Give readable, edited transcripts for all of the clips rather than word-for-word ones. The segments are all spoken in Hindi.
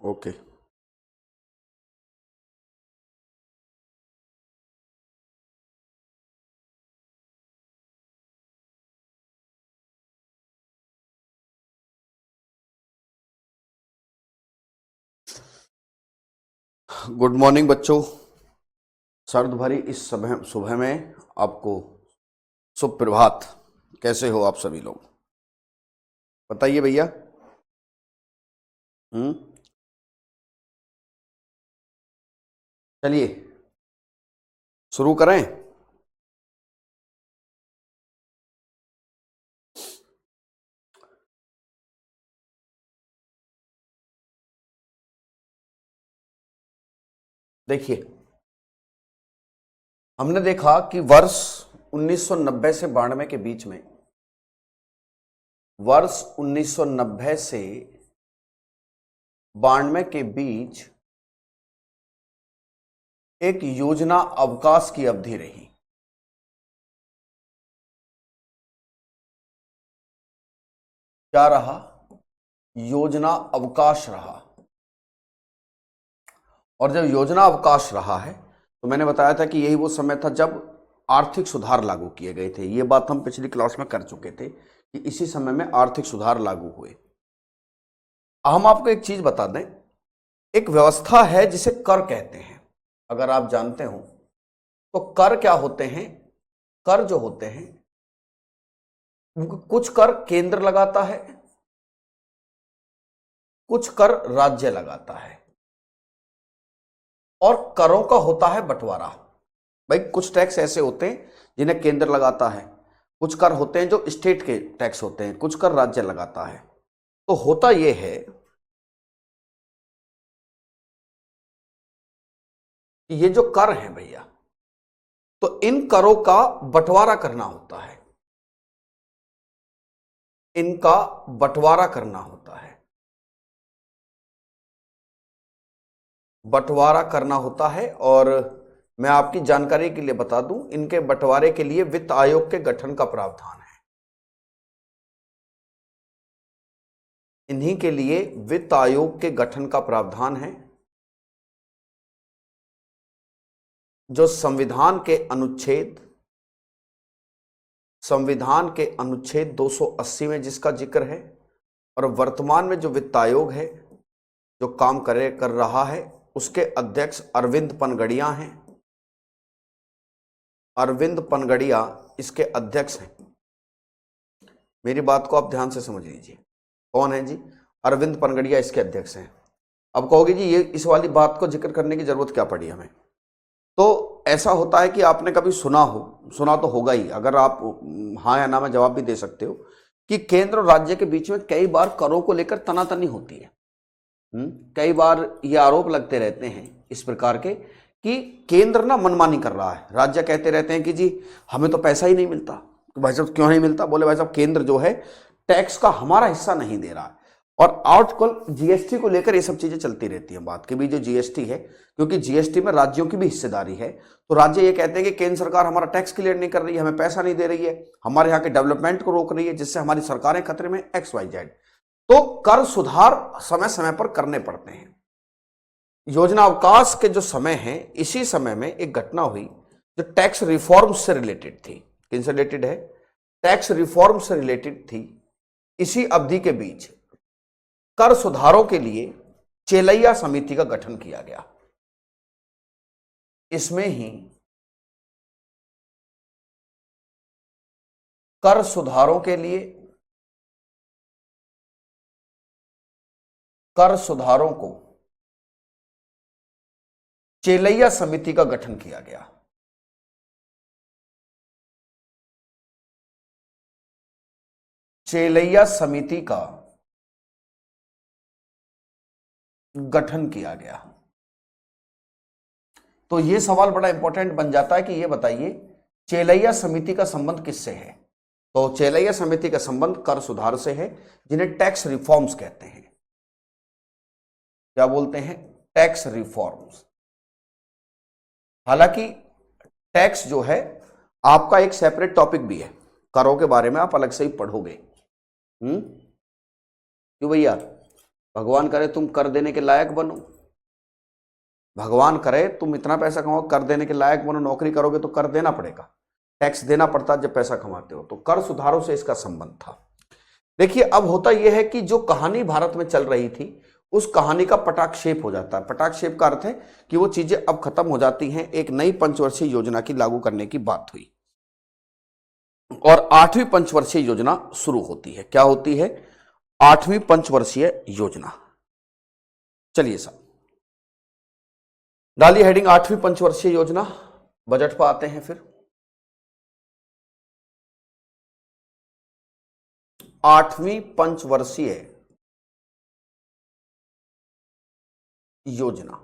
ओके। गुड मॉर्निंग बच्चों। सर्द भरी इस सुबह सुबह में आपको सुप्रभात। कैसे हो आप सभी लोग, बताइए भैया। हम्म। चलिए शुरू करें। देखिए, हमने देखा कि वर्ष 1990 से 92 के बीच में, वर्ष 1990 से 92 के बीच एक योजना अवकाश की अवधि रही। क्या रहा? योजना अवकाश रहा। और जब योजना अवकाश रहा है तो मैंने बताया था कि यही वो समय था जब आर्थिक सुधार लागू किए गए थे। ये बात हम पिछली क्लास में कर चुके थे कि इसी समय में आर्थिक सुधार लागू हुए। हम आपको एक चीज बता दें, एक व्यवस्था है जिसे कर कहते हैं। अगर आप जानते हो तो कर क्या होते हैं? कर जो होते हैं, कुछ कर केंद्र लगाता है, कुछ कर राज्य लगाता है, और करों का होता है बंटवारा। भाई कुछ टैक्स ऐसे होते हैं जिन्हें केंद्र लगाता है, कुछ कर होते हैं जो स्टेट के टैक्स होते हैं, कुछ कर राज्य लगाता है। तो होता यह है कि ये जो कर हैं भैया, तो इन करों का बंटवारा करना होता है, इनका बंटवारा करना होता है, बंटवारा करना होता है। और मैं आपकी जानकारी के लिए बता दूं, इनके बंटवारे के लिए वित्त आयोग के गठन का प्रावधान है। इन्हीं के लिए वित्त आयोग के गठन का प्रावधान है, जो संविधान के अनुच्छेद 280 में जिसका जिक्र है। और वर्तमान में जो वित्त आयोग है जो काम कर रहा है, उसके अध्यक्ष अरविंद पनगड़िया हैं। अरविंद पनगड़िया इसके अध्यक्ष हैं। मेरी बात को आप ध्यान से समझ लीजिए। कौन है जी? अरविंद पनगड़िया इसके अध्यक्ष हैं। अब कहोगे जी ये इस वाली बात को जिक्र करने की जरूरत क्या पड़ी हमें? तो ऐसा होता है कि आपने कभी सुना तो होगा ही, अगर आप हाँ या ना में जवाब भी दे सकते हो, कि केंद्र और राज्य के बीच में कई बार करों को लेकर तनातनी होती है। कई बार ये आरोप लगते रहते हैं इस प्रकार के कि केंद्र ना मनमानी कर रहा है। राज्य कहते रहते हैं कि जी हमें तो पैसा ही नहीं मिलता। तो भाई साहब क्यों नहीं मिलता? बोले भाई साहब केंद्र जो है टैक्स का हमारा हिस्सा नहीं दे रहा है। और आजकल जीएसटी को लेकर ये सब चीजें चलती रहती हैं। बात की भी जो जीएसटी है, क्योंकि जीएसटी में राज्यों की भी हिस्सेदारी है, तो राज्य ये कहते हैं कि केंद्र सरकार हमारा टैक्स क्लियर नहीं कर रही है, हमें पैसा नहीं दे रही है, हमारे यहाँ के डेवलपमेंट को रोक रही है, जिससे हमारी सरकारें खतरे में XYZ। तो कर सुधार समय समय पर करने पड़ते हैं। योजना अवकाश के जो समय है, इसी समय में एक घटना हुई जो टैक्स रिफॉर्म से रिलेटेड थी। किन से रिलेटेड है? टैक्स रिफॉर्म से रिलेटेड थी। इसी अवधि के बीच कर सुधारों के लिए चेलैया समिति का गठन किया गया। इसमें ही कर सुधारों के लिए, कर सुधारों को चेलैया समिति का गठन किया गया। चेलैया समिति का गठन किया गया। तो यह सवाल बड़ा इंपॉर्टेंट बन जाता है कि यह बताइए चेलैया समिति का संबंध किससे है? तो चेलैया समिति का संबंध कर सुधार से है, जिन्हें टैक्स रिफॉर्म्स कहते हैं। क्या बोलते हैं? Tax reforms. हालांकि टैक्स जो है आपका एक सेपरेट टॉपिक भी है, करों के बारे में आप अलग से ही पढ़ोगे। क्यों भैया? भगवान करे तुम कर देने के लायक बनो, भगवान करे तुम इतना पैसा कमाओ, कर देने के लायक बनो, नौकरी करोगे तो कर देना पड़ेगा, टैक्स देना पड़ता जब पैसा कमाते हो, तो कर सुधारों से इसका संबंध था। देखिए अब होता यह है कि जो कहानी भारत में चल रही थी उस कहानी का पटाक्षेप हो जाता है। पटाक्षेप का अर्थ है कि वो चीजें अब खत्म हो जाती हैं, एक नई पंचवर्षीय योजना की लागू करने की बात हुई और 8वीं पंचवर्षीय योजना शुरू होती है। क्या होती है? 8वीं पंचवर्षीय योजना। चलिए साहब डालिए हेडिंग 8वीं पंचवर्षीय योजना। बजट पर आते हैं फिर। 8वीं पंचवर्षीय योजना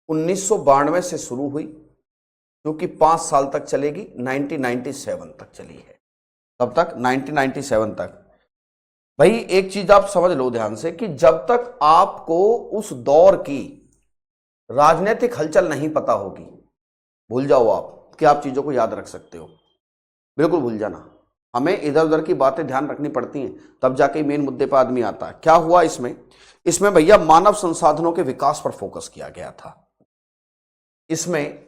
1992 से शुरू हुई, जो कि 5 साल तक चलेगी, 1997 तक चली है। तब तक 1997 तक। भाई एक चीज आप समझ लो ध्यान से कि जब तक आपको उस दौर की राजनीतिक हलचल नहीं पता होगी, भूल जाओ आप कि आप चीजों को याद रख सकते हो, बिल्कुल भूल जाना। हमें इधर उधर की बातें ध्यान रखनी पड़ती हैं, तब जाके मेन मुद्दे पर आदमी आता है। क्या हुआ इसमें भैया मानव संसाधनों के विकास पर फोकस किया गया था। इसमें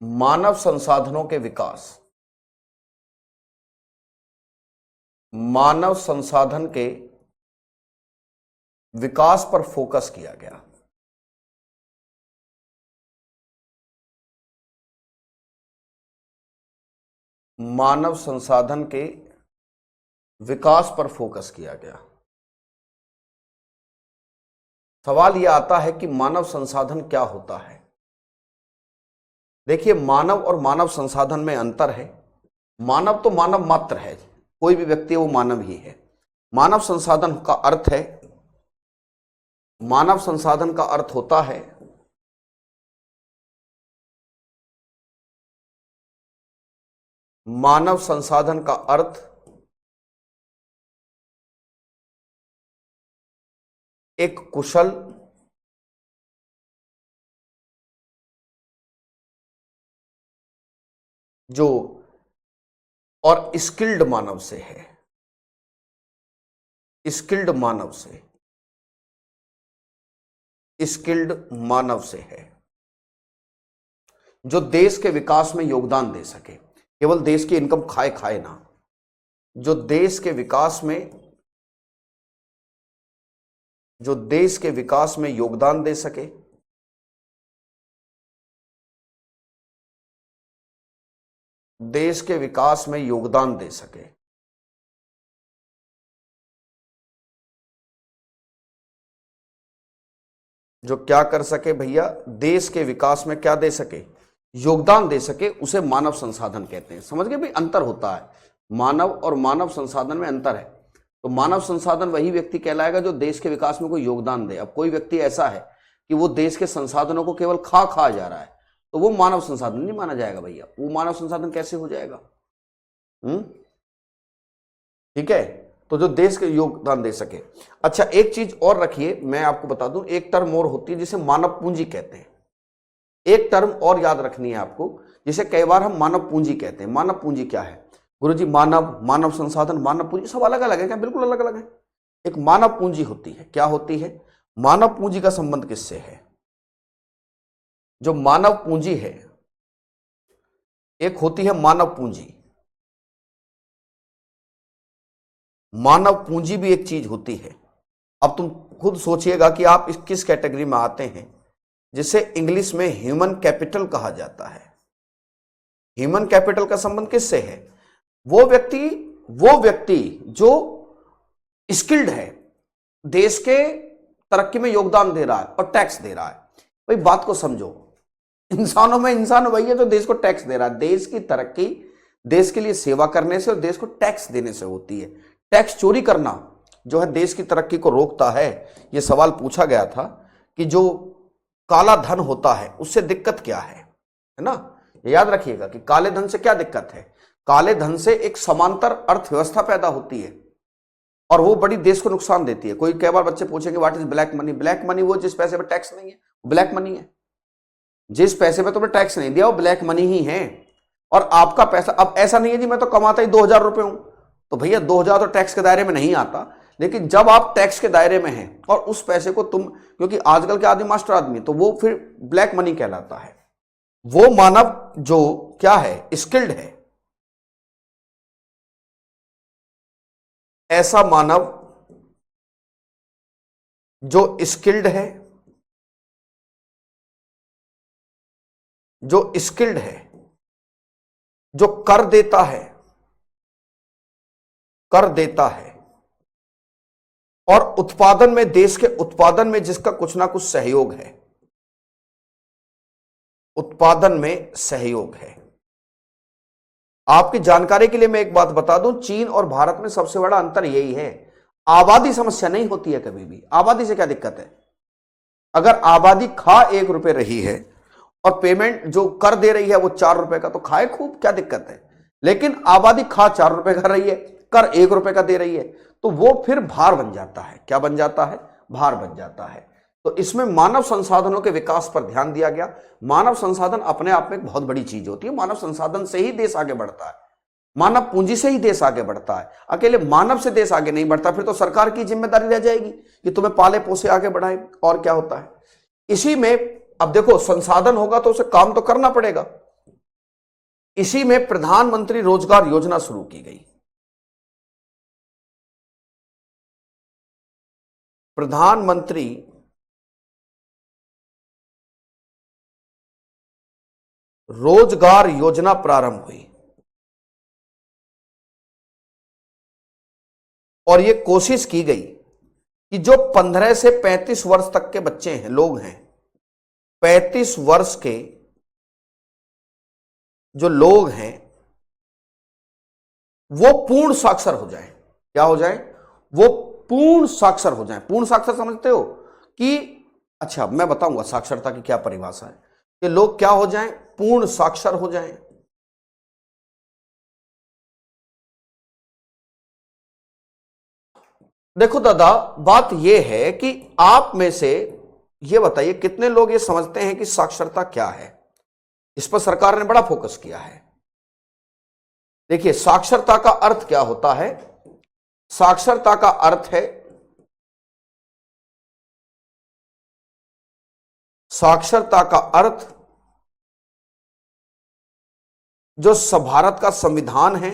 मानव संसाधनों के विकास, मानव संसाधन के विकास पर फोकस किया गया। मानव संसाधन के विकास पर फोकस किया गया। सवाल यह आता है कि मानव संसाधन क्या होता है? देखिए मानव और मानव संसाधन में अंतर है। मानव तो मानव मात्र है, कोई भी व्यक्ति है वो मानव ही है। मानव संसाधन का अर्थ है, मानव संसाधन का अर्थ होता है मानव संसाधन का अर्थ एक कुशल, जो और स्किल्ड मानव से है, स्किल्ड मानव से, स्किल्ड मानव से है, जो देश के विकास में योगदान दे सके। केवल देश की इनकम खाए ना, जो देश के विकास में, जो देश के विकास में योगदान दे सके, देश के विकास में योगदान दे सके। जो क्या कर सके भैया? देश के विकास में क्या दे सके? योगदान दे सके, उसे मानव संसाधन कहते हैं। समझ गए भाई? अंतर होता है, मानव और मानव संसाधन में अंतर है। तो मानव संसाधन वही व्यक्ति कहलाएगा जो देश के विकास में कोई योगदान दे। अब कोई व्यक्ति ऐसा है कि वो देश के संसाधनों को केवल खा जा रहा है, तो वो मानव संसाधन नहीं माना जाएगा भैया। वो मानव संसाधन कैसे हो जाएगा? ठीक है, तो जो देश के योगदान दे सके। अच्छा एक चीज और रखिए, मैं आपको बता दूं, एक टर्म और होती है जिसे मानव पूंजी कहते हैं। एक टर्म और याद रखनी है आपको, जिसे कई बार हम मानव पूंजी कहते हैं। मानव पूंजी क्या है गुरुजी? मानव, मानव संसाधन, मानव पूंजी सब अलग अलग है क्या? बिल्कुल अलग अलग है। एक मानव पूंजी होती है। क्या होती है? मानव पूंजी का संबंध किससे है? जो मानव पूंजी है, एक होती है मानव पूंजी। मानव पूंजी भी एक चीज होती है। अब तुम खुद सोचिएगा कि आप किस कैटेगरी में आते हैं, जिसे इंग्लिश में ह्यूमन कैपिटल कहा जाता है। ह्यूमन कैपिटल का संबंध किससे है? वो व्यक्ति जो स्किल्ड है, देश के तरक्की में योगदान दे रहा है और टैक्स दे रहा है। भाई बात को समझो, इंसानों में इंसान वही है जो देश को टैक्स दे रहा है। देश की तरक्की देश के लिए सेवा करने से और देश को टैक्स देने से होती है। टैक्स चोरी करना जो है देश की तरक्की को रोकता है। यह सवाल पूछा गया था कि जो काला धन होता है उससे दिक्कत क्या है ना? याद रखिएगा कि काले धन से क्या दिक्कत है। काले धन से एक समांतर अर्थव्यवस्था पैदा होती है और वो बड़ी देश को नुकसान देती है। कोई कई बार बच्चे पूछेंगे what is black money? Black money वो जिस पैसे पे टैक्स नहीं है, ब्लैक मनी है। जिस पैसे पे तुमने टैक्स नहीं दिया वो ब्लैक मनी ही है। और आपका पैसा, अब ऐसा नहीं है जी मैं तो कमाता ही 2,000 रुपए हूं, तो भैया 2,000 तो टैक्स के दायरे में नहीं आता। लेकिन जब आप टैक्स के दायरे में हैं और उस पैसे को तुम, क्योंकि आजकल के आदमी मास्टर आदमी, तो वो फिर ब्लैक मनी कहलाता है। वो मानव जो क्या है, स्किल्ड है, ऐसा मानव जो स्किल्ड है, जो स्किल्ड है, जो कर देता है, कर देता है, और उत्पादन में, देश के उत्पादन में जिसका कुछ ना कुछ सहयोग है, उत्पादन में सहयोग है। आपकी जानकारी के लिए मैं एक बात बता दूं, चीन और भारत में सबसे बड़ा अंतर यही है, आबादी समस्या नहीं होती है कभी भी। आबादी से क्या दिक्कत है? अगर आबादी खा 1 रुपए रही है और पेमेंट जो कर दे रही है वो 4 रुपए का, तो खाए खूब, क्या दिक्कत है? लेकिन आबादी खा 4 रुपए का रही है, कर 1 रुपए का दे रही है, तो वो फिर भार बन जाता है। क्या बन जाता है? भार बन जाता है। तो इसमें मानव संसाधनों के विकास पर ध्यान दिया गया। मानव संसाधन अपने आप में एक बहुत बड़ी चीज होती है। मानव संसाधन से ही देश आगे बढ़ता है, मानव पूंजी से ही देश आगे बढ़ता है। अकेले मानव से देश आगे नहीं बढ़ता, फिर तो सरकार की जिम्मेदारी रह जाएगी कि तुम्हें पाले पोसे आगे बढ़ाए। और क्या होता है इसी में? अब देखो, संसाधन होगा तो उसे काम तो करना पड़ेगा। इसी में प्रधानमंत्री रोजगार योजना शुरू की गई। प्रधानमंत्री रोजगार योजना प्रारंभ हुई और यह कोशिश की गई कि जो 15 से 35 वर्ष तक के बच्चे हैं, लोग हैं, 35 वर्ष के जो लोग हैं, वो पूर्ण साक्षर हो जाएं। क्या हो जाएं? वो पूर्ण साक्षर हो जाएं। पूर्ण साक्षर समझते हो कि, अच्छा मैं बताऊंगा साक्षरता की क्या परिभाषा है, कि लोग क्या हो जाएं? पूर्ण साक्षर हो जाएं। देखो दादा, बात यह है कि आप में से ये बताइए कितने लोग ये समझते हैं कि साक्षरता क्या है। इस पर सरकार ने बड़ा फोकस किया है। देखिए, साक्षरता का अर्थ क्या होता है? साक्षरता का अर्थ है, साक्षरता का अर्थ जो भारत का संविधान है,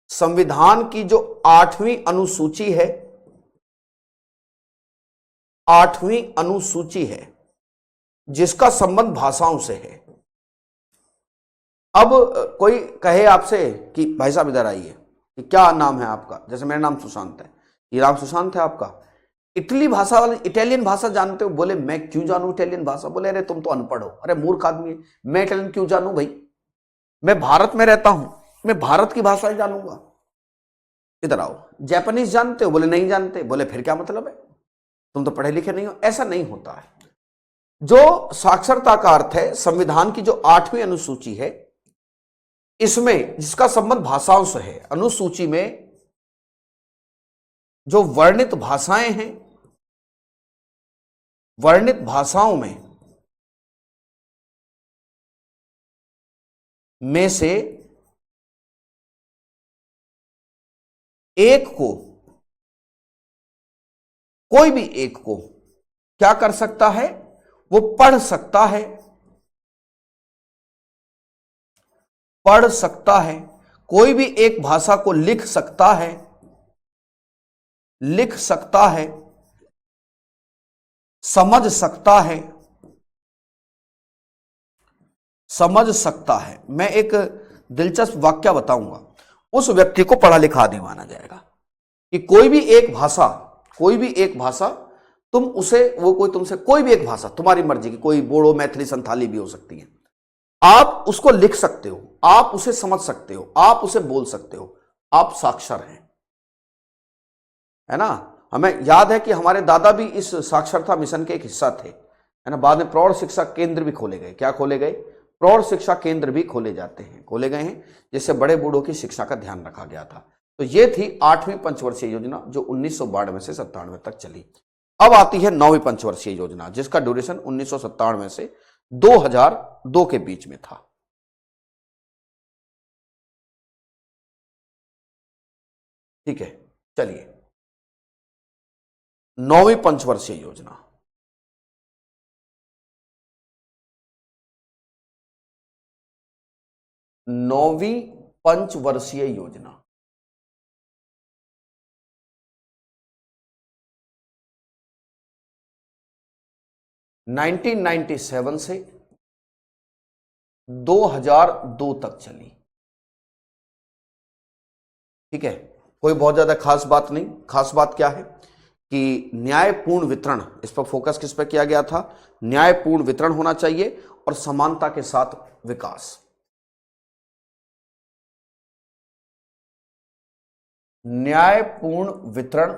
संविधान की जो 8वीं अनुसूची है, 8वीं अनुसूची है, जिसका संबंध भाषाओं से है। अब कोई कहे आपसे कि भाई साहब इधर आइए, कि क्या नाम है आपका? जैसे मेरा नाम सुशांत है। ये नाम सुशांत है आपका? इटली भाषा वाले इटालियन भाषा जानते हो? बोले मैं क्यों जानूं इटालियन भाषा? बोले अरे तुम तो अनपढ़ हो। अरे मूर्ख आदमी है, मैं इटालियन क्यों जानूं भाई? मैं भारत में रहता हूं, मैं भारत की भाषाएं जानूंगा। इधर आओ। जापानीज जानते हो? बोले नहीं जानते। बोले फिर क्या मतलब है, तुम तो पढ़े लिखे नहीं हो। ऐसा नहीं होता है। जो साक्षरता का अर्थ है, संविधान की जो 8वीं अनुसूची है, इसमें जिसका संबंध भाषाओं से है, अनुसूची में जो वर्णित भाषाएं हैं, वर्णित भाषाओं में से एक को, कोई भी एक को क्या कर सकता है? वो पढ़ सकता है, पढ़ सकता है। कोई भी एक भाषा को लिख सकता है, लिख सकता है, समझ सकता है, समझ सकता है। मैं एक दिलचस्प वाक्य बताऊंगा, उस व्यक्ति को पढ़ा लिखा आदमी माना जाएगा। कि कोई भी एक भाषा, कोई भी एक भाषा तुम उसे, वो कोई तुमसे कोई भी एक भाषा, तुम्हारी मर्जी की, कोई बोडो, मैथिली, संथाली भी हो सकती है, आप उसको लिख सकते हो, आप उसे समझ सकते हो, आप उसे बोल सकते हो, आप साक्षर हैं, है ना। हमें याद है कि हमारे दादा भी इस साक्षरता मिशन के एक हिस्सा थे, है ना। बाद में प्रौढ़ शिक्षा केंद्र भी खोले गए। क्या खोले गए? प्रौढ़ शिक्षा केंद्र भी खोले जाते हैं, खोले गए हैं, जिससे बड़े बूढ़ों की शिक्षा का ध्यान रखा गया था। तो ये थी 8वीं पंचवर्षीय योजना, जो 1992 से 97 तक चली। अब आती है 9वीं पंचवर्षीय योजना, जिसका ड्यूरेशन 1997 से 2002 के बीच में था। ठीक है, चलिए, 9वीं पंचवर्षीय योजना। नौवीं पंचवर्षीय योजना, नाइनटीन 97 से 2002 तक चली। ठीक है, कोई बहुत ज्यादा खास बात नहीं। खास बात क्या है कि न्यायपूर्ण वितरण, इस पर फोकस किस पर किया गया था? न्यायपूर्ण वितरण होना चाहिए और समानता के साथ विकास। न्यायपूर्ण वितरण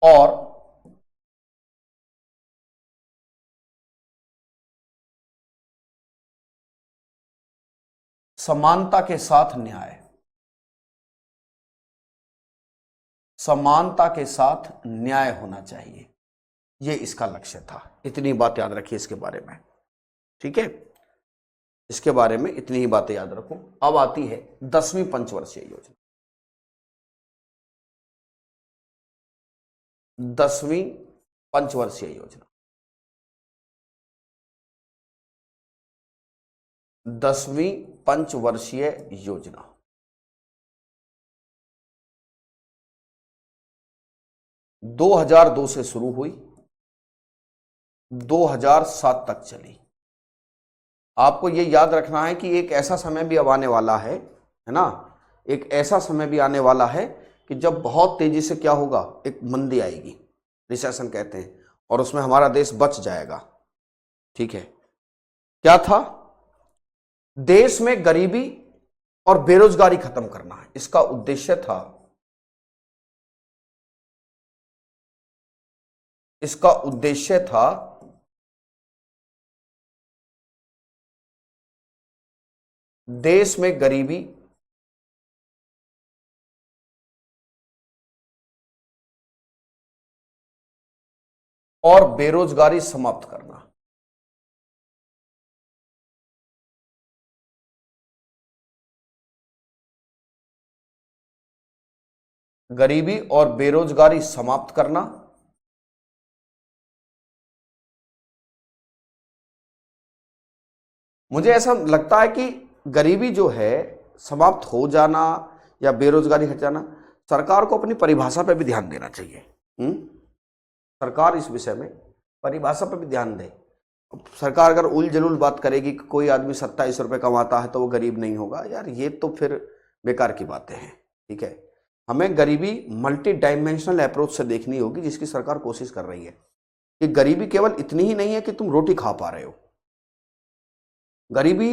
और समानता के साथ न्याय, समानता के साथ न्याय होना चाहिए, यह इसका लक्ष्य था। इतनी बात याद रखिए इसके बारे में। ठीक है, इसके बारे में इतनी ही बातें याद रखो। अब आती है 10वीं पंचवर्षीय योजना। 10वीं पंचवर्षीय योजना, 10वीं पंचवर्षीय योजना 2002 से शुरू हुई, 2007 तक चली। आपको यह याद रखना है कि एक ऐसा समय भी अब आने वाला है ना, एक ऐसा समय भी आने वाला है कि जब बहुत तेजी से क्या होगा, एक मंदी आएगी, रिसेशन कहते हैं, और उसमें हमारा देश बच जाएगा। ठीक है, क्या था? देश में गरीबी और बेरोजगारी खत्म करना है, इसका उद्देश्य था। इसका उद्देश्य था देश में गरीबी और बेरोजगारी समाप्त करना। गरीबी और बेरोजगारी समाप्त करना, मुझे ऐसा लगता है कि गरीबी जो है समाप्त हो जाना या बेरोजगारी हट जाना, सरकार को अपनी परिभाषा पर भी ध्यान देना चाहिए। सरकार इस विषय में परिभाषा पर भी ध्यान दे। सरकार अगर उल जलूल बात करेगी कि कोई आदमी 27 रुपए कमाता है तो वो गरीब नहीं होगा, यार ये तो फिर बेकार की बातें हैं। ठीक है, हमें गरीबी मल्टी डायमेंशनल अप्रोच से देखनी होगी, जिसकी सरकार कोशिश कर रही है। कि गरीबी केवल इतनी ही नहीं है कि तुम रोटी खा पा रहे हो, गरीबी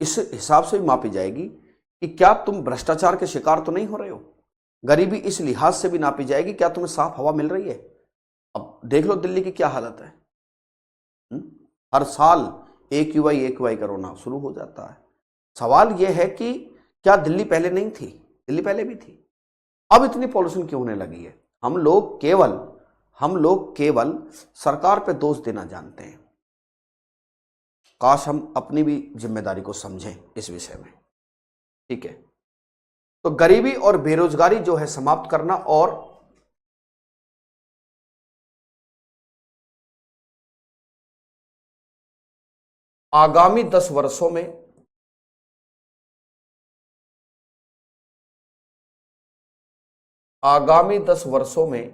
इस हिसाब से भी मापी जाएगी कि क्या तुम भ्रष्टाचार के शिकार तो नहीं हो रहे हो। गरीबी इस लिहाज से भी नापी जाएगी, क्या तुम्हें साफ हवा मिल रही है। अब देख लो दिल्ली की क्या हालत है। हर साल AQI कोरोना शुरू हो जाता है। सवाल यह है कि क्या दिल्ली पहले नहीं थी? दिल्ली पहले भी थी। अब इतनी पॉल्यूशन क्यों होने लगी है? हम लोग केवल सरकार पे दोष देना जानते हैं। काश हम अपनी भी जिम्मेदारी को समझें इस विषय में। ठीक है, तो गरीबी और बेरोजगारी जो है समाप्त करना, और आगामी 10 वर्षों में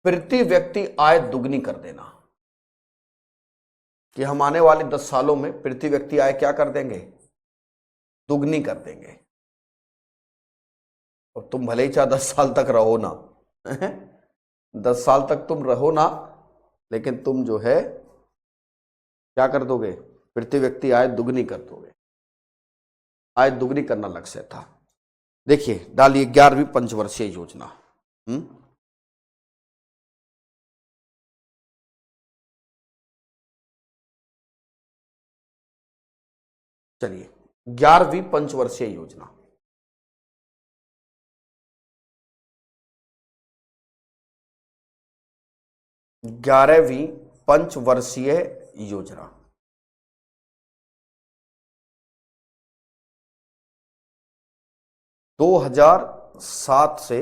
प्रति व्यक्ति आय दुगनी कर देना। कि हम आने वाले 10 सालों में प्रति व्यक्ति आय क्या कर देंगे? दुगनी कर देंगे। और तुम भले ही चाहे 10 साल तक रहो ना 10 साल तक तुम रहो ना, लेकिन तुम जो है क्या कर दोगे? प्रति व्यक्ति आय दुगनी कर दोगे। आय दुगनी करना लक्ष्य था। देखिए, डालिए 11वीं पंचवर्षीय योजना। चलिए, 11वीं पंचवर्षीय योजना। 11वीं पंचवर्षीय योजना। दो 2007 से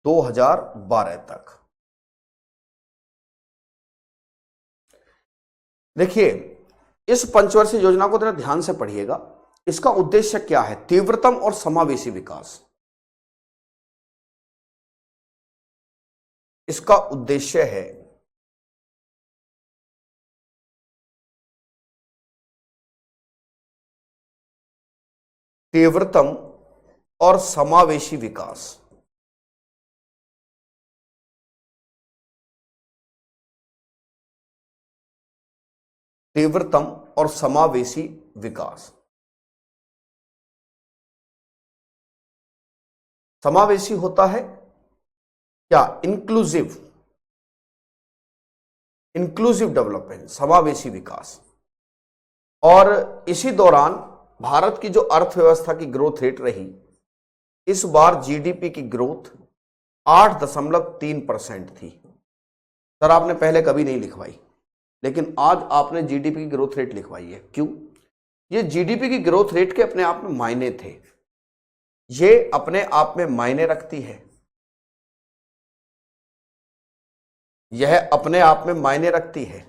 2012 तक। देखिए, इस पंचवर्षीय योजना को जरा ध्यान से पढ़िएगा। इसका उद्देश्य क्या है? तीव्रतम और समावेशी विकास। इसका उद्देश्य है तीव्रतम और समावेशी विकास। तीव्रतम और समावेशी विकास। समावेशी होता है क्या? इंक्लूसिव डेवलपमेंट, समावेशी विकास। और इसी दौरान भारत की जो अर्थव्यवस्था की ग्रोथ रेट रही, इस बार जीडीपी की ग्रोथ 8.3% थी। सर आपने पहले कभी नहीं लिखवाई, लेकिन आज आपने जीडीपी की ग्रोथ रेट लिखवाई है। क्यों? ये जीडीपी की ग्रोथ रेट के अपने आप में मायने थे, ये अपने आप में मायने रखती है, यह अपने आप में मायने रखती है।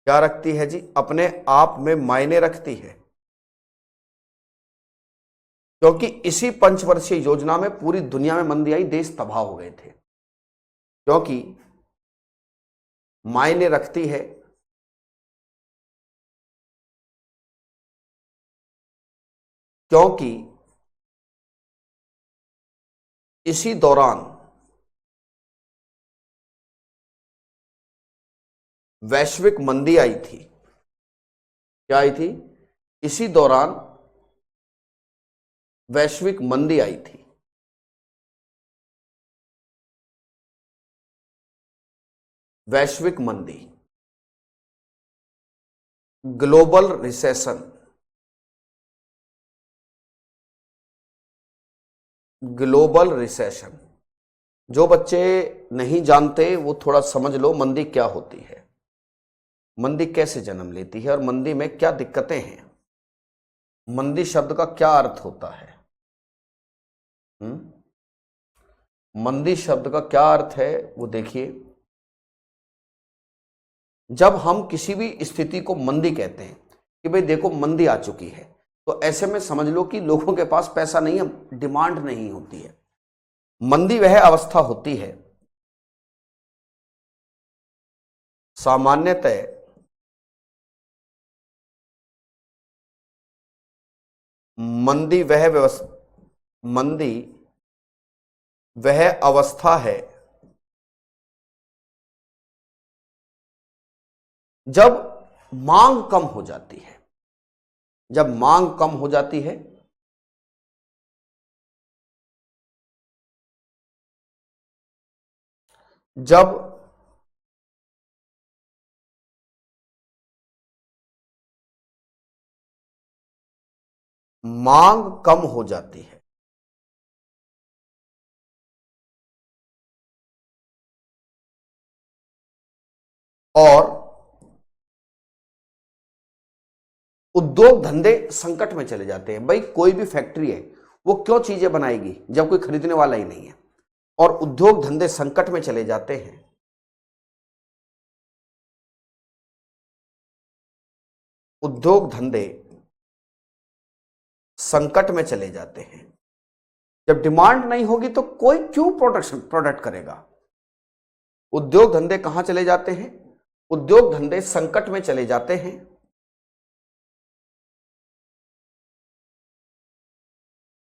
क्या रखती है जी? अपने आप में मायने रखती है, क्योंकि इसी पंचवर्षीय योजना में पूरी दुनिया में मंदी आई, देश तबाह हो गए थे। क्योंकि मायने रखती है, क्योंकि इसी दौरान वैश्विक मंदी आई थी। क्या आई थी? इसी दौरान वैश्विक मंदी आई थी। वैश्विक मंदी, ग्लोबल रिसेशन। ग्लोबल रिसेशन, जो बच्चे नहीं जानते वो थोड़ा समझ लो मंदी क्या होती है, मंदी कैसे जन्म लेती है और मंदी में क्या दिक्कतें हैं, मंदी शब्द का क्या अर्थ होता है। मंदी शब्द का क्या अर्थ है वो देखिए। जब हम किसी भी स्थिति को मंदी कहते हैं कि भाई देखो मंदी आ चुकी है, तो ऐसे में समझ लो कि लोगों के पास पैसा नहीं है, डिमांड नहीं होती है। मंदी वह अवस्था होती है, सामान्यतः मंदी वह अवस्था है जब मांग कम हो जाती है। जब मांग कम हो जाती है, जब मांग कम हो जाती है और उद्योग धंधे संकट में चले जाते हैं। भाई कोई भी फैक्ट्री है वो क्यों चीजें बनाएगी जब कोई खरीदने वाला ही नहीं है, और उद्योग धंधे संकट में चले जाते हैं। उद्योग धंधे संकट में चले जाते हैं। जब डिमांड नहीं होगी तो कोई क्यों प्रोडक्ट करेगा। उद्योग धंधे कहां चले जाते हैं? उद्योग धंधे संकट में चले जाते हैं।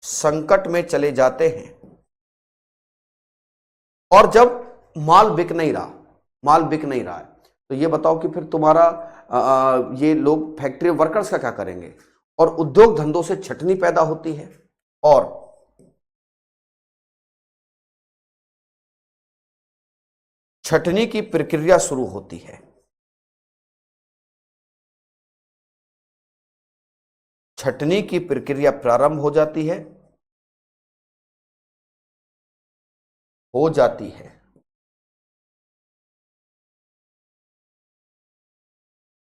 संकट में चले जाते हैं। और जब माल बिक नहीं रहा है, तो ये बताओ कि फिर तुम्हारा ये लोग फैक्ट्री वर्कर्स का क्या करेंगे। और उद्योग धंधों से छटनी पैदा होती है और छटनी की प्रक्रिया शुरू होती है। छंटनी की प्रक्रिया प्रारंभ हो जाती है,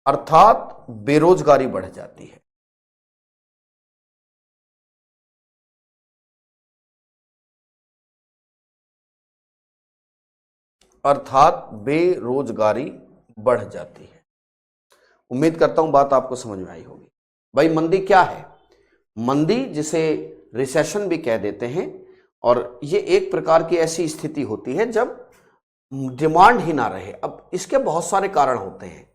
अर्थात बेरोजगारी बढ़ जाती है। अर्थात बेरोजगारी बढ़ जाती है। उम्मीद करता हूं बात आपको समझ में आई होगी। भाई मंदी क्या है? मंदी जिसे रिसेशन भी कह देते हैं, और ये एक प्रकार की ऐसी स्थिति होती है जब डिमांड ही ना रहे। अब इसके बहुत सारे कारण होते हैं।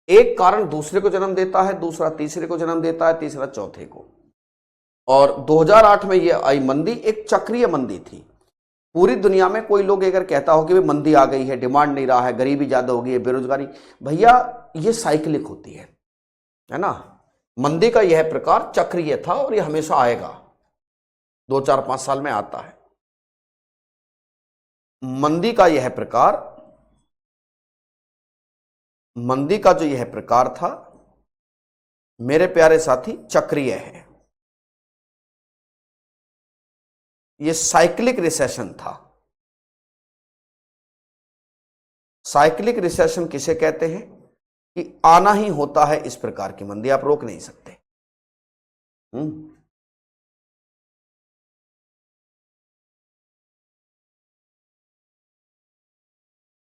एक कारण दूसरे को जन्म देता है, दूसरा तीसरे को जन्म देता है, तीसरा चौथे को। और 2008 में ये आई मंदी एक चक्रीय मंदी थी। पूरी दुनिया में कोई लोग अगर कहता हो कि भाई मंदी आ गई है, डिमांड नहीं रहा है, गरीबी ज्यादा हो गई है, बेरोजगारी, भैया ये साइक्लिक होती है ना। मंदी का यह प्रकार चक्रीय था और ये हमेशा आएगा, 2-4-5 साल में आता है। मंदी का जो यह प्रकार था मेरे प्यारे साथी चक्रीय है। ये साइक्लिक रिसेशन था। साइक्लिक रिसेशन किसे कहते हैं? कि आना ही होता है इस प्रकार की मंदी, आप रोक नहीं सकते।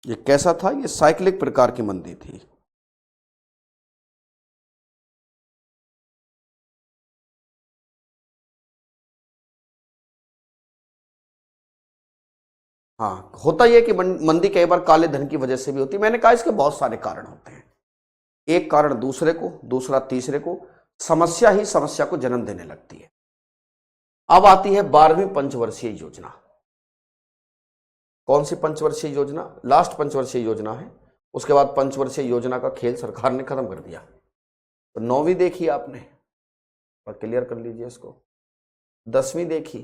ये कैसा था? ये साइक्लिक प्रकार की मंदी थी। हाँ, होता यह कि मंदी कई बार काले धन की वजह से भी होती है। मैंने कहा इसके बहुत सारे कारण होते हैं। एक कारण दूसरे को, दूसरा तीसरे को, समस्या ही समस्या को जन्म देने लगती है। अब आती है 12वीं पंचवर्षीय योजना। कौन सी पंचवर्षीय योजना? लास्ट पंचवर्षीय योजना है। उसके बाद पंचवर्षीय योजना का खेल सरकार ने खत्म कर दिया। तो 9वीं देखी आपने और क्लियर कर लीजिए इसको, 10वीं देखी,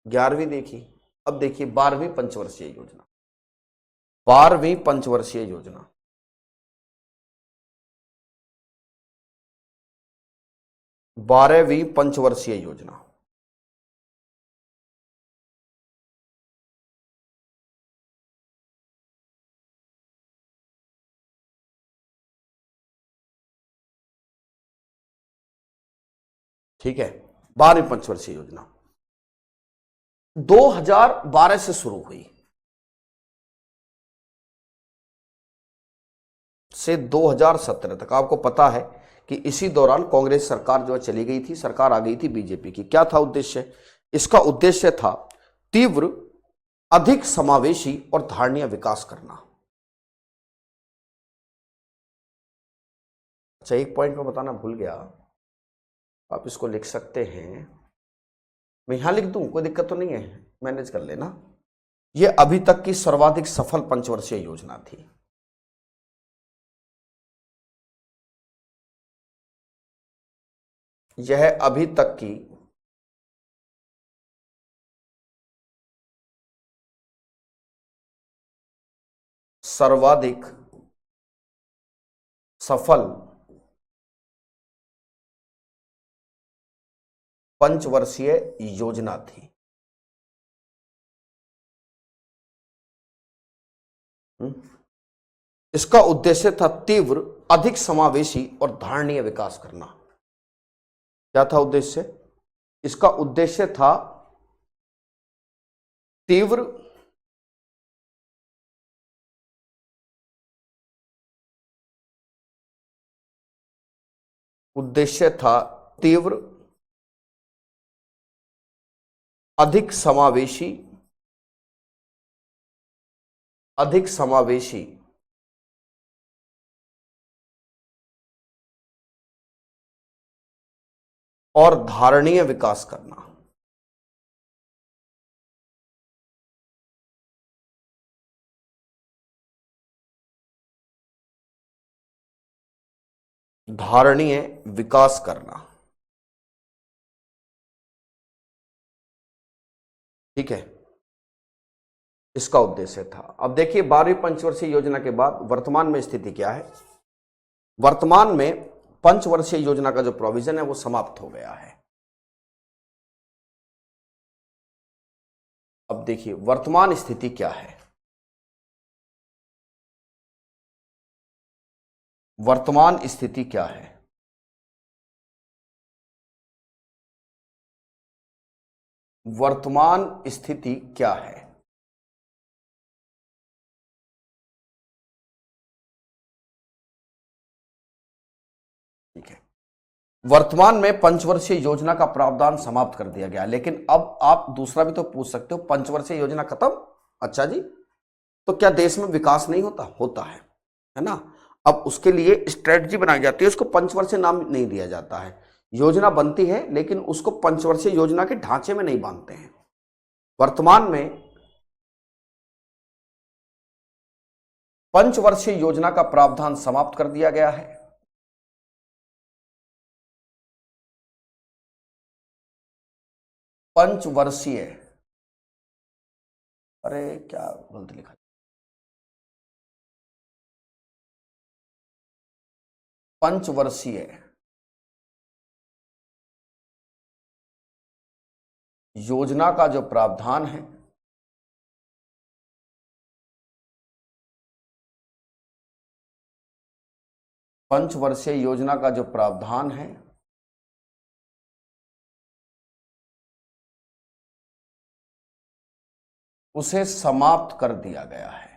11वीं देखी, अब देखिए 12वीं पंचवर्षीय योजना। 12वीं पंचवर्षीय योजना, बारहवीं पंचवर्षीय योजना। ठीक है, 12वीं पंचवर्षीय योजना 2012 से शुरू हुई, से 2017 तक। आपको पता है कि इसी दौरान कांग्रेस सरकार जो चली गई थी, सरकार आ गई थी बीजेपी की। क्या था उद्देश्य? इसका उद्देश्य था तीव्र, अधिक समावेशी और धारणीय विकास करना। अच्छा, एक पॉइंट में बताना भूल गया, आप इसको लिख सकते हैं, मैं यहां लिख दूं, कोई दिक्कत तो नहीं है, मैनेज कर लेना। यह अभी तक की सर्वाधिक सफल पंचवर्षीय योजना थी। यह अभी तक की सर्वाधिक सफल पंचवर्षीय योजना थी। इसका उद्देश्य था तीव्र, अधिक समावेशी और धारणीय विकास करना। क्या था उद्देश्य? इसका उद्देश्य था तीव्र, अधिक समावेशी और धारणीय विकास करना। धारणीय विकास करना, ठीक है, इसका उद्देश्य था। अब देखिए 12वीं पंचवर्षीय योजना के बाद वर्तमान में स्थिति क्या है। वर्तमान में पंचवर्षीय योजना का जो प्रोविजन है वो समाप्त हो गया है। अब देखिए वर्तमान स्थिति क्या है। वर्तमान स्थिति क्या है? वर्तमान स्थिति क्या है? ठीक है, वर्तमान में पंचवर्षीय योजना का प्रावधान समाप्त कर दिया गया, लेकिन अब आप दूसरा भी तो पूछ सकते हो, पंचवर्षीय योजना खत्म, अच्छा जी, तो क्या देश में विकास नहीं होता? होता है ना। अब उसके लिए स्ट्रेटजी बनाई जाती है, उसको पंचवर्षीय नाम नहीं दिया जाता है। योजना बनती है लेकिन उसको पंचवर्षीय योजना के ढांचे में नहीं बांधते हैं। वर्तमान में पंचवर्षीय योजना का प्रावधान समाप्त कर दिया गया है। पंचवर्षीय, अरे क्या गलत लिखा, पंचवर्षीय योजना का जो प्रावधान है पंचवर्षीय योजना का जो प्रावधान है उसे समाप्त कर दिया गया है।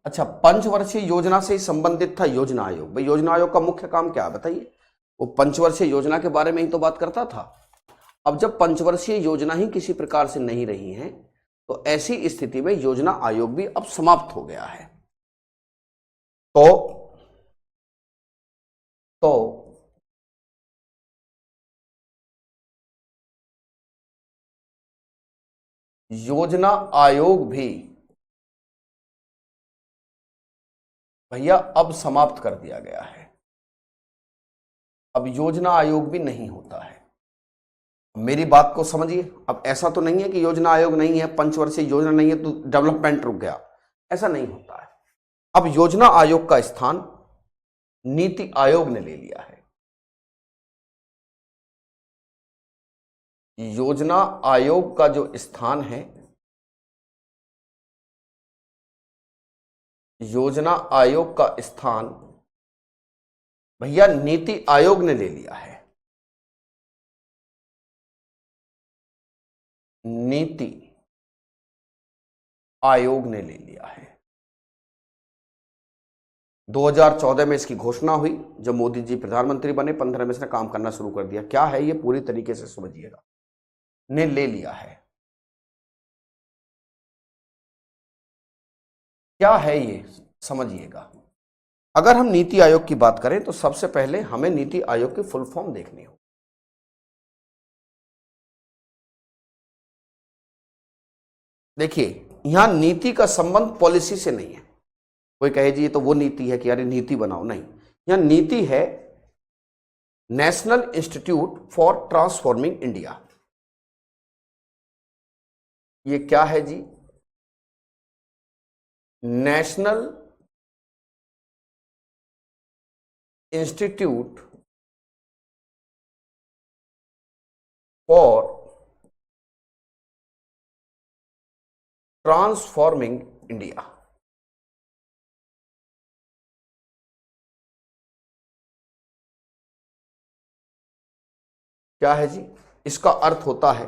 अच्छा, पंचवर्षीय योजना से ही संबंधित था योजना आयोग। भाई योजना आयोग का मुख्य काम क्या है बताइए? वो पंचवर्षीय योजना के बारे में ही तो बात करता था। अब जब पंचवर्षीय योजना ही किसी प्रकार से नहीं रही है तो ऐसी स्थिति में योजना आयोग भी अब समाप्त हो गया है। तो योजना आयोग भी भैया अब समाप्त कर दिया गया है। अब योजना आयोग भी नहीं होता है। मेरी बात को समझिए, अब ऐसा तो नहीं है कि योजना आयोग नहीं है, पंचवर्षीय योजना नहीं है तो डेवलपमेंट रुक गया, ऐसा नहीं होता है। अब योजना आयोग का स्थान नीति आयोग ने ले लिया है। योजना आयोग का जो स्थान है, योजना आयोग का स्थान भैया नीति आयोग ने ले लिया है। नीति आयोग ने ले लिया है। 2014 में इसकी घोषणा हुई, जब मोदी जी प्रधानमंत्री बने, 15 में इसने काम करना शुरू कर दिया। क्या है ये, पूरी तरीके से समझिएगा, ने ले लिया है। क्या है ये समझिएगा। अगर हम नीति आयोग की बात करें तो सबसे पहले हमें नीति आयोग की फुल फॉर्म देखनी हो। देखिए यहां नीति का संबंध पॉलिसी से नहीं है। कोई कहे जी ये तो वो नीति है कि अरे नीति बनाओ, नहीं, यहां नीति है national institute for transforming India. ये क्या है जी? National institute for transforming India. क्या है जी? इसका अर्थ होता है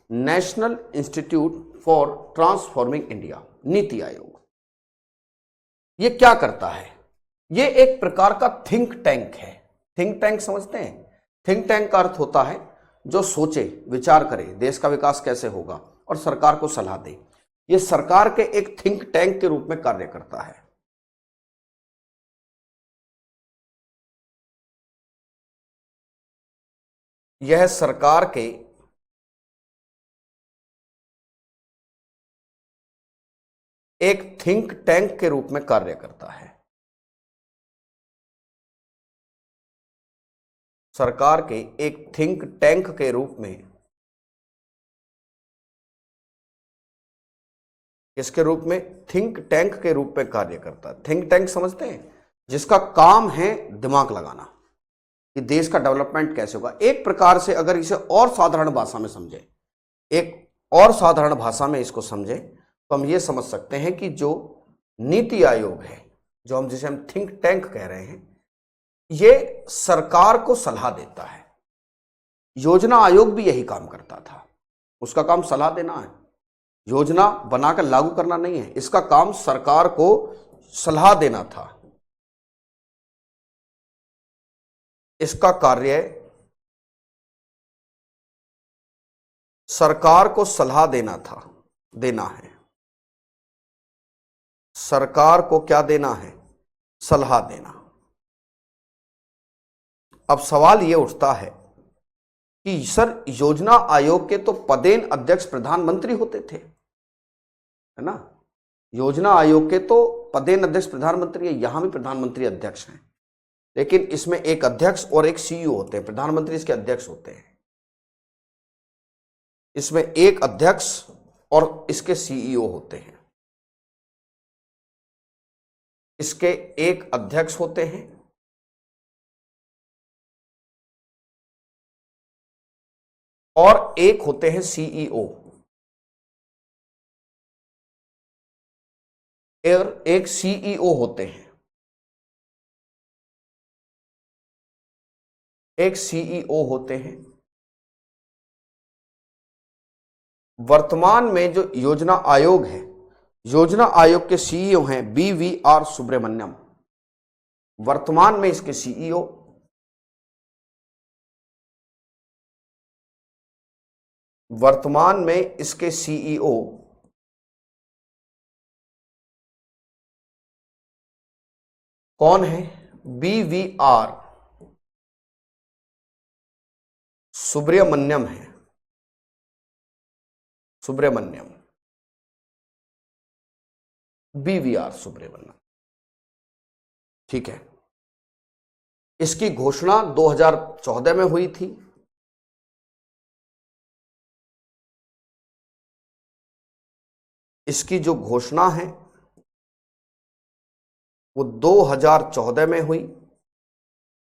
national institute for transforming India, NITI Aayog. ये क्या करता है? ये एक प्रकार का थिंक टैंक है। थिंक टैंक समझते हैं? थिंक टैंक का अर्थ होता है जो सोचे, विचार करे देश का विकास कैसे होगा और सरकार को सलाह दे। ये सरकार के एक थिंक टैंक के रूप में कार्य करता है। यह सरकार के एक थिंक टैंक के रूप में कार्य करता है। सरकार के एक थिंक टैंक के रूप में, किसके रूप में? थिंक टैंक के रूप में कार्य करता है। थिंक टैंक समझते हैं? जिसका काम है दिमाग लगाना कि देश का डेवलपमेंट कैसे होगा। एक प्रकार से अगर इसे और साधारण भाषा में समझे, एक और साधारण भाषा में इसको समझे, तो हम ये समझ सकते हैं कि जो नीति आयोग है, जो हम जिसे हम थिंक टैंक कह रहे हैं, ये सरकार को सलाह देता है। योजना आयोग भी यही काम करता था, उसका काम सलाह देना है, योजना बनाकर लागू करना नहीं है। इसका काम सरकार को सलाह देना था। इसका कार्य सरकार को सलाह देना है। सरकार को क्या देना है? सलाह देना। अब सवाल यह उठता है कि सर, योजना आयोग के तो पदेन अध्यक्ष प्रधानमंत्री होते थे, है ना? योजना आयोग के तो पदेन अध्यक्ष प्रधानमंत्री है, यहां भी प्रधानमंत्री अध्यक्ष हैं, लेकिन इसमें एक अध्यक्ष और एक सीईओ होते हैं। प्रधानमंत्री इसके अध्यक्ष होते हैं। इसमें एक अध्यक्ष और इसके सीईओ होते हैं। इसके एक अध्यक्ष होते हैं और एक होते हैं सीईओ, और एक सीईओ होते हैं। एक सीईओ होते हैं। वर्तमान में जो योजना आयोग है, योजना आयोग के सीईओ हैं BVR सुब्रमण्यम। वर्तमान में इसके सीईओ कौन है? BVR सुब्रमण्यम है। BVR सुब्रमण्यम, ठीक है। इसकी घोषणा 2014 में हुई थी। इसकी जो घोषणा है वो 2014 में हुई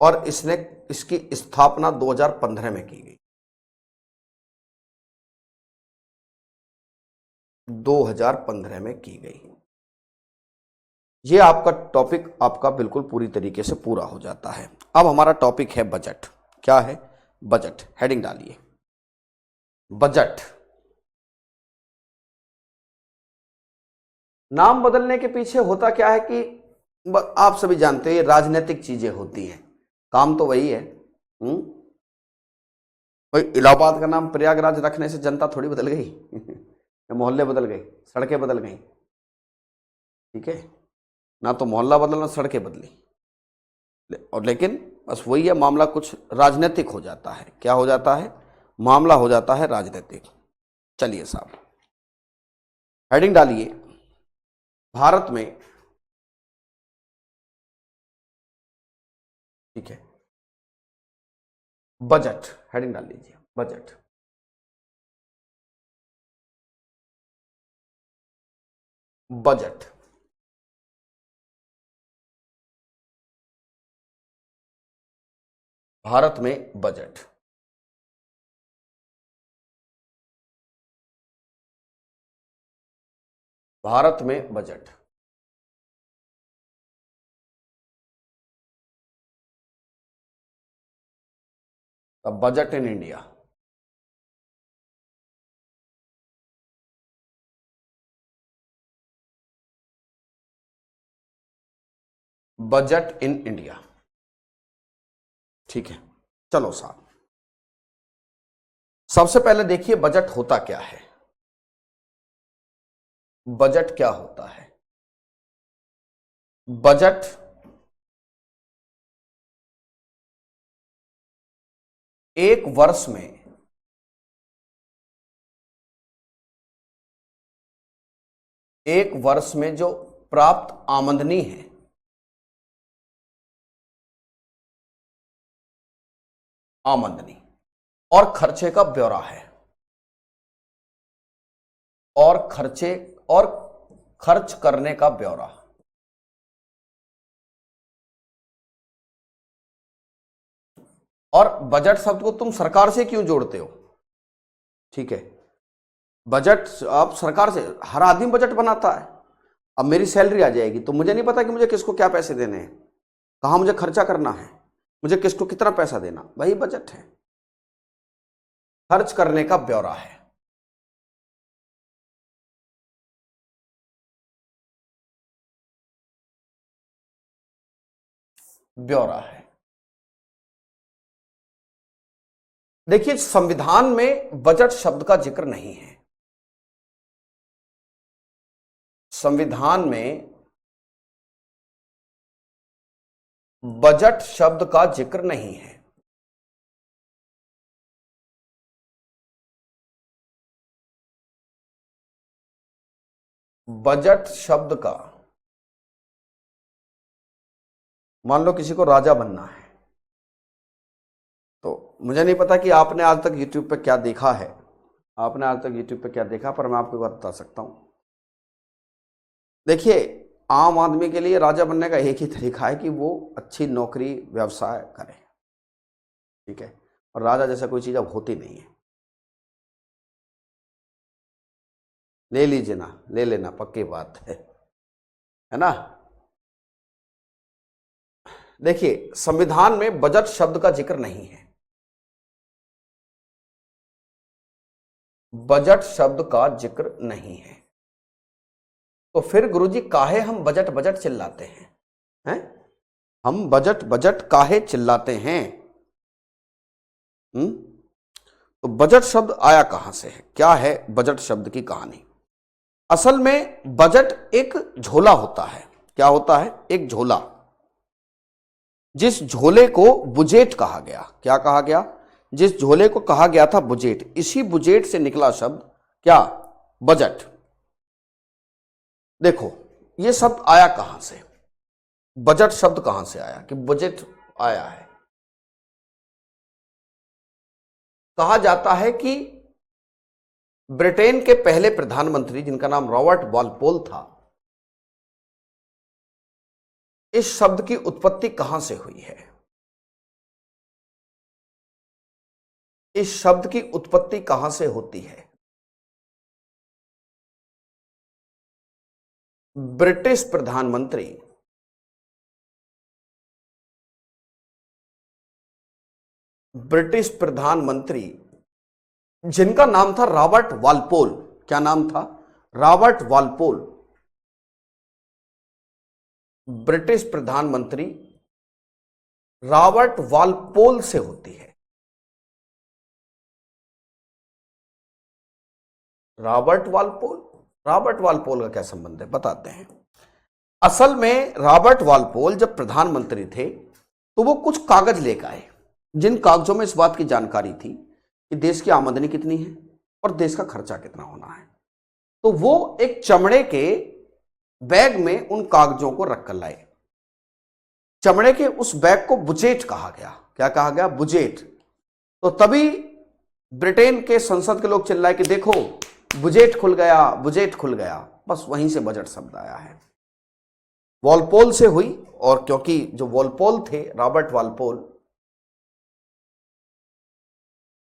और इसकी स्थापना 2015 में की गई। 2015 में की गई। ये आपका टॉपिक आपका बिल्कुल पूरी तरीके से पूरा हो जाता है। अब हमारा टॉपिक है बजट। क्या है? बजट। हेडिंग डालिए, बजट। नाम बदलने के पीछे होता क्या है कि आप सभी जानते हैं राजनीतिक चीजें होती हैं, काम तो वही है। भाई इलाहाबाद का नाम प्रयागराज रखने से जनता थोड़ी बदल गई मोहल्ले बदल गए, सड़कें बदल गई, ठीक है ना? तो मोहल्ला बदलना, सड़कें बदली, और लेकिन बस वही है, मामला कुछ राजनीतिक हो जाता है। क्या हो जाता है? मामला हो जाता है राजनीतिक। चलिए साहब, हेडिंग डालिए, भारत में, ठीक है, बजट। हेडिंग डाल लीजिए, बजट। बजट भारत में बजट। भारत में budget. Budget in India. Budget in India, ठीक है। चलो साहब, सबसे पहले देखिए बजट होता क्या है। बजट क्या होता है? बजट एक वर्ष में जो प्राप्त आमदनी है, आमदनी और खर्चे का ब्यौरा है, और खर्चे और खर्च करने का ब्यौरा। और बजट शब्द को तुम सरकार से क्यों जोड़ते हो? ठीक है, बजट आप सरकार से, हर आदमी बजट बनाता है। अब मेरी सैलरी आ जाएगी तो मुझे नहीं पता कि मुझे किसको क्या पैसे देने हैं, कहाँ मुझे खर्चा करना है, मुझे किसको कितना पैसा देना, वही बजट है, खर्च करने का ब्यौरा है। ब्यौरा है। देखिए, संविधान में बजट शब्द का जिक्र नहीं है। संविधान में बजट शब्द का जिक्र नहीं है। बजट शब्द का, मान लो किसी को राजा बनना है, तो मुझे नहीं पता कि आपने आज तक YouTube पे क्या देखा है, आपने आज तक YouTube पे क्या देखा, पर मैं आपको बात बता सकता हूं। देखिए, आम आदमी के लिए राजा बनने का एक ही तरीका है कि वो अच्छी नौकरी व्यवसाय करे, ठीक है, और राजा जैसा कोई चीज अब होती नहीं है। ले लीजिए ना, ले लेना, पक्की बात है ना। देखिए, संविधान में बजट शब्द का जिक्र नहीं है। बजट शब्द का जिक्र नहीं है, तो फिर गुरुजी काहे हम बजट बजट चिल्लाते हैं? हम बजट बजट काहे चिल्लाते हैं? तो बजट शब्द आया कहां से है, क्या है बजट शब्द की कहानी? असल में बजट एक झोला होता है। क्या होता है? एक झोला, जिस झोले को बुजेट कहा गया। क्या कहा गया? जिस झोले को कहा गया था बुजेट, इसी बुजेट से निकला शब्द क्या? बजट। देखो, यह शब्द आया कहां से, बजट शब्द कहां से आया कि बजट आया है? कहा जाता है कि ब्रिटेन के पहले प्रधानमंत्री, जिनका नाम रॉबर्ट वालपोल था, इस शब्द की उत्पत्ति कहां से हुई है? इस शब्द की उत्पत्ति कहां से होती है? ब्रिटिश प्रधानमंत्री, ब्रिटिश प्रधानमंत्री जिनका नाम था रॉबर्ट वालपोल। क्या नाम था? Robert Walpole. ब्रिटिश प्रधानमंत्री रॉबर्ट वालपोल से होती है। रॉबर्ट वालपोल, रॉबर्ट वालपोल का क्या संबंध है, बताते हैं। असल में रॉबर्ट वालपोल जब प्रधानमंत्री थे तो वो कुछ कागज लेकर आए, जिन कागजों में इस बात की जानकारी थी कि देश की आमदनी कितनी है और देश का खर्चा कितना होना है। तो वो एक चमड़े के बैग में उन कागजों को रखकर लाए। चमड़े के उस बैग को बुजेट कहा गया। क्या कहा गया? बुजेट। तो तभी ब्रिटेन के संसद के लोग चिल्लाए कि देखो बुजेट खुल गया, बुजेट खुल गया। बस वहीं से बजट शब्द आया है, वॉलपोल से हुई। और क्योंकि जो वॉलपोल थे, रॉबर्ट वालपोल,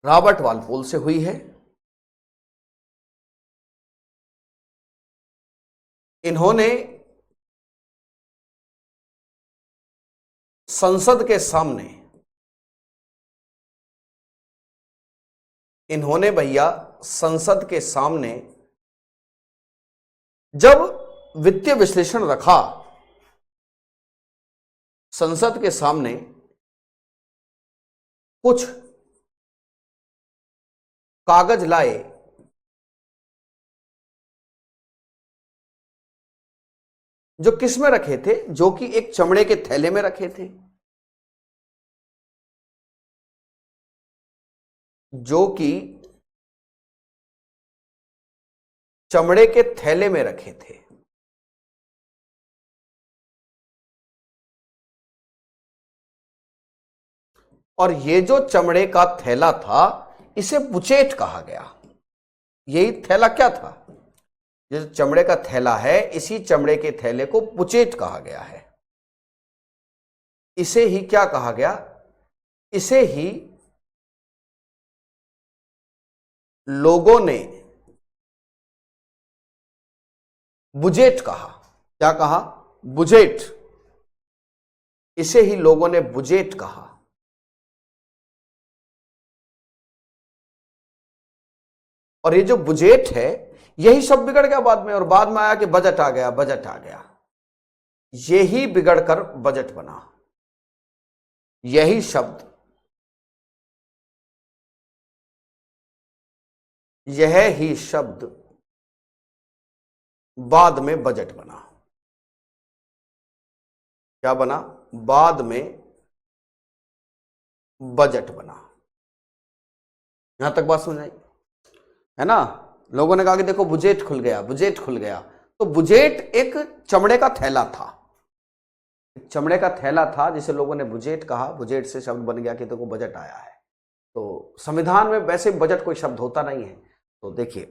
रॉबर्ट वालपोल से हुई है। इन्होंने संसद के सामने, इन्होंने भैया संसद के सामने जब वित्तीय विश्लेषण रखा, संसद के सामने कुछ कागज लाए, जो किस में रखे थे? जो कि एक चमड़े के थैले में रखे थे, जो कि चमड़े के थैले में रखे थे। और ये जो चमड़े का थैला था, इसे बुचेट कहा गया। यही थैला क्या था? ये जो चमड़े का थैला है, इसी चमड़े के थैले को बुचेट कहा गया है। इसे ही क्या कहा गया? इसे ही लोगों ने बुजेट कहा। क्या कहा? बुजेट। इसे ही लोगों ने बुजेट कहा। और ये जो बुजेट है, यही शब्द बिगड़ गया बाद में, और बाद में आया कि बजट आ गया, बजट आ गया। यही बिगड़कर बजट बना। यही शब्द, यह ही शब्द बाद में बजट बना। क्या बना? बाद में बजट बना। यहां तक बात समझ आई है ना? लोगों ने कहा कि देखो बुजेट खुल गया, बुजेट खुल गया। तो बुजेट एक चमड़े का थैला था, चमड़े का थैला था जिसे लोगों ने बुजेट कहा। बुजेट से शब्द बन गया कि देखो बजट आया है। तो संविधान में वैसे बजट कोई शब्द होता नहीं है। तो देखिए,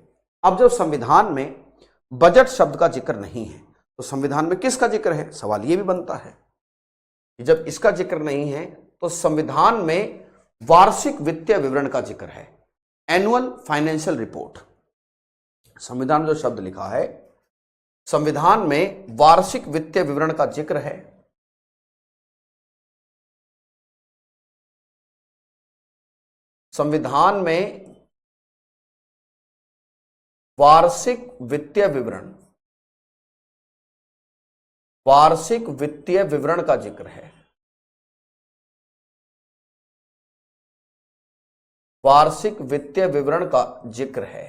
अब जब संविधान में बजट शब्द का जिक्र नहीं है तो संविधान में किसका जिक्र है? सवाल यह भी बनता है कि जब इसका जिक्र नहीं है तो संविधान में वार्षिक वित्तीय विवरण का जिक्र है, एनुअल फाइनेंशियल रिपोर्ट। संविधान में जो शब्द लिखा है, संविधान में वार्षिक वित्तीय विवरण का जिक्र है। संविधान में वार्षिक वित्तीय विवरण, वार्षिक वित्तीय विवरण का जिक्र है। वार्षिक वित्तीय विवरण का जिक्र है।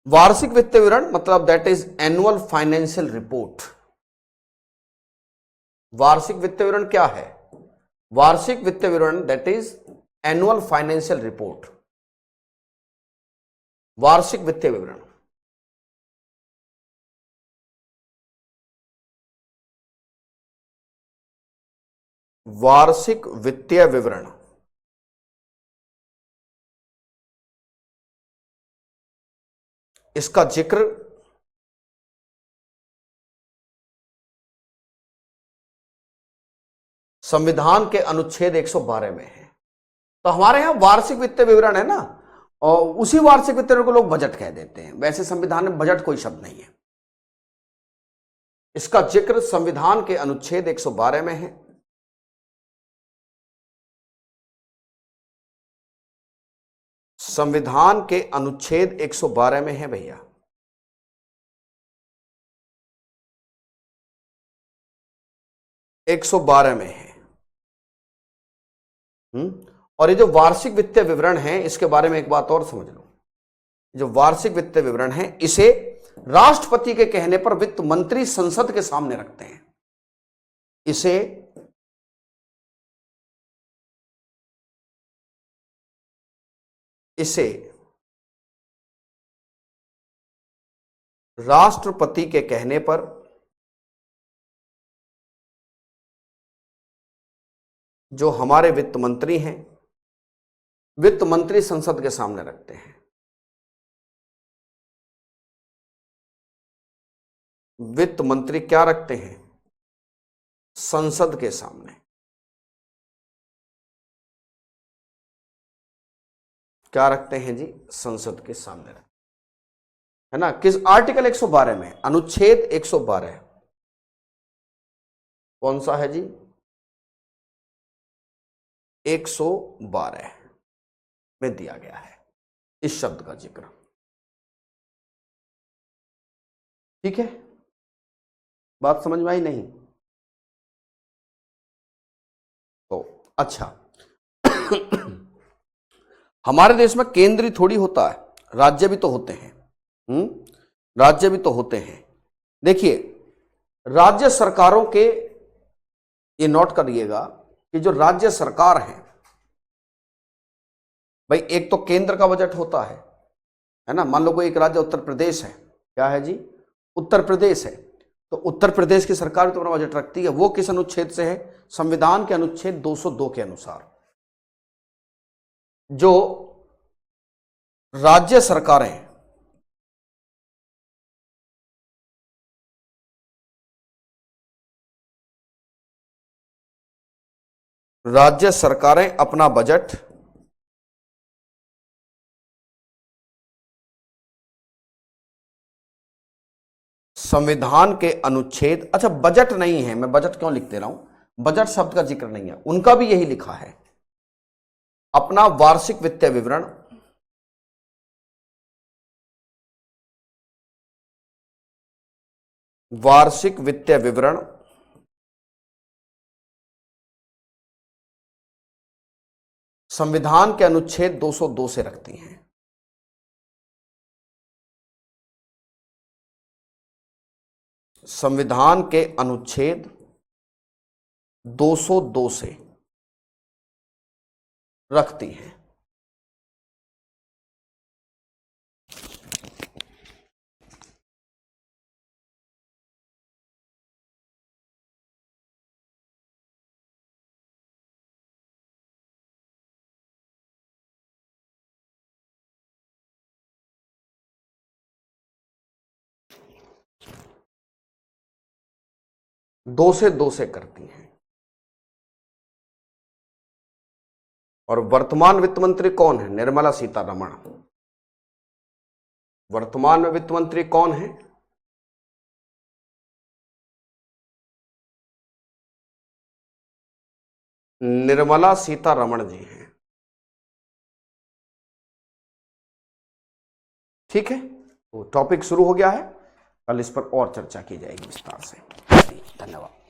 वार्षिक वित्तीय विवरण मतलब that is annual financial report. वार्षिक वित्तीय विवरण क्या है? वार्षिक वित्तीय विवरण that is annual financial report. वार्षिक वित्तीय विवरण। वार्षिक वित्तीय विवरण इसका जिक्र संविधान के अनुच्छेद 112 में है। तो हमारे यहां वार्षिक वित्तीय विवरण है ना, और उसी वार्षिक वित्तीय विवरण को लोग बजट कह देते हैं। वैसे संविधान में बजट कोई शब्द नहीं है। इसका जिक्र संविधान के अनुच्छेद 112 में है। संविधान के अनुच्छेद 112 में है भैया। एक 112 में है। और ये जो वार्षिक वित्तीय विवरण है, इसके बारे में एक बात और समझ लो। जो वार्षिक वित्तीय विवरण है, इसे राष्ट्रपति के कहने पर वित्त मंत्री संसद के सामने रखते हैं। इसे राष्ट्रपति के कहने पर जो हमारे वित्त मंत्री हैं, वित्त मंत्री संसद के सामने रखते हैं। वित्त मंत्री क्या रखते हैं? संसद के सामने। क्या रखते हैं जी? संसद के सामने रखते है ना। किस आर्टिकल 112 में? अनुच्छेद 112। कौन सा है जी? 112 में दिया गया है इस शब्द का जिक्र। ठीक है, बात समझ में आई नहीं? तो अच्छा हमारे देश में केंद्र थोड़ी होता है, राज्य भी तो होते हैं। राज्य भी तो होते हैं। देखिए, राज्य सरकारों के, ये नोट करिएगा कि जो राज्य सरकार है भाई, एक तो केंद्र का बजट होता है ना। मान लो कोई एक राज्य उत्तर प्रदेश है। क्या है जी? उत्तर प्रदेश है। तो उत्तर प्रदेश की सरकार तो अपना बजट रखती है। वो किस अनुच्छेद से है? संविधान के अनुच्छेद 202 के अनुसार। जो राज्य सरकारें राज्य सरकारें अपना बजट संविधान के अनुच्छेद, अच्छा बजट नहीं है, मैं बजट क्यों लिखते रहा हूं, बजट शब्द का जिक्र नहीं है, उनका भी यही लिखा है, अपना वार्षिक वित्तीय विवरण संविधान के अनुच्छेद 202 से रखती हैं। संविधान के अनुच्छेद 202 से रखती हैं। दो से करती हैं। और वर्तमान वित्त मंत्री कौन है? निर्मला सीतारमण। वर्तमान में वित्त मंत्री कौन है? निर्मला सीतारमण जी हैं। ठीक है, तो टॉपिक शुरू हो गया है, कल इस पर और चर्चा की जाएगी विस्तार से। धन्यवाद।